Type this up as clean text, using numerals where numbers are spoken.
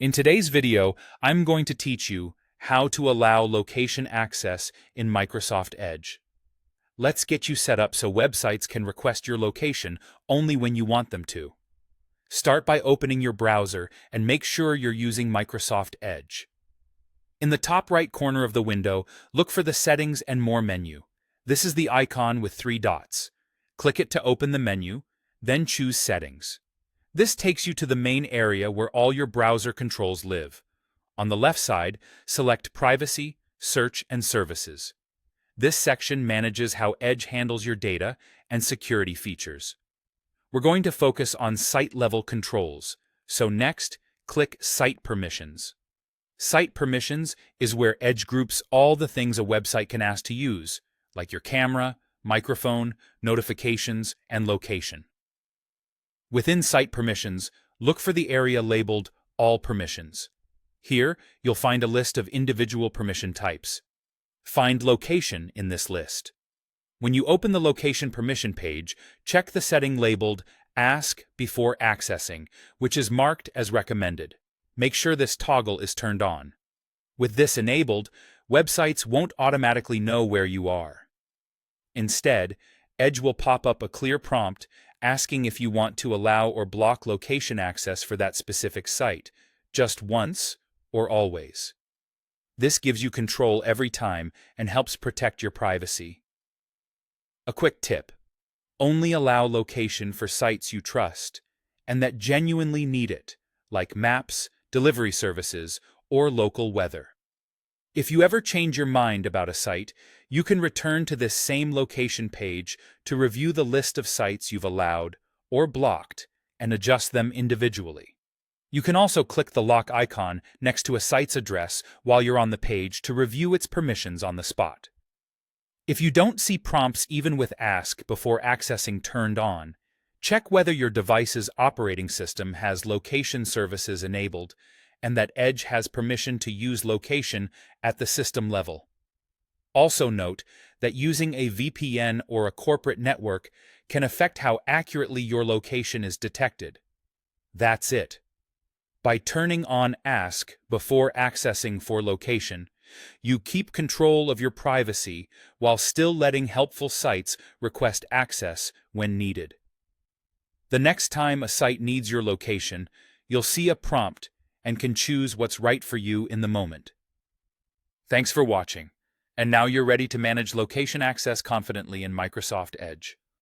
In today's video, I'm going to teach you how to allow location access in Microsoft Edge. Let's get you set up so websites can request your location only when you want them to. Start by opening your browser and make sure you're using Microsoft Edge. In the top right corner of the window, look for the Settings and More menu. This is the icon with 3 dots. Click it to open the menu, then choose Settings. This takes you to the main area where all your browser controls live. On the left side, select Privacy, Search, and Services. This section manages how Edge handles your data and security features. We're going to focus on site-level controls, so next, click Site Permissions. Site Permissions is where Edge groups all the things a website can ask to use, like your camera, microphone, notifications, and location. Within Site Permissions, look for the area labeled All Permissions. Here, you'll find a list of individual permission types. Find Location in this list. When you open the Location Permission page, check the setting labeled Ask Before Accessing, which is marked as recommended. Make sure this toggle is turned on. With this enabled, websites won't automatically know where you are. Instead, Edge will pop up a clear prompt asking if you want to allow or block location access for that specific site, just once or always. This gives you control every time and helps protect your privacy. A quick tip: only allow location for sites you trust and that genuinely need it, like maps, delivery services, or local weather. If you ever change your mind about a site, you can return to this same location page to review the list of sites you've allowed or blocked and adjust them individually. You can also click the lock icon next to a site's address while you're on the page to review its permissions on the spot. If you don't see prompts even with Ask Before Accessing turned on, check whether your device's operating system has location services enabled and that Edge has permission to use location at the system level. Also note that using a VPN or a corporate network can affect how accurately your location is detected. That's it. By turning on Ask Before Accessing for location, you keep control of your privacy while still letting helpful sites request access when needed. The next time a site needs your location, you'll see a prompt and can choose what's right for you in the moment. Thanks for watching, and now you're ready to manage location access confidently in Microsoft Edge.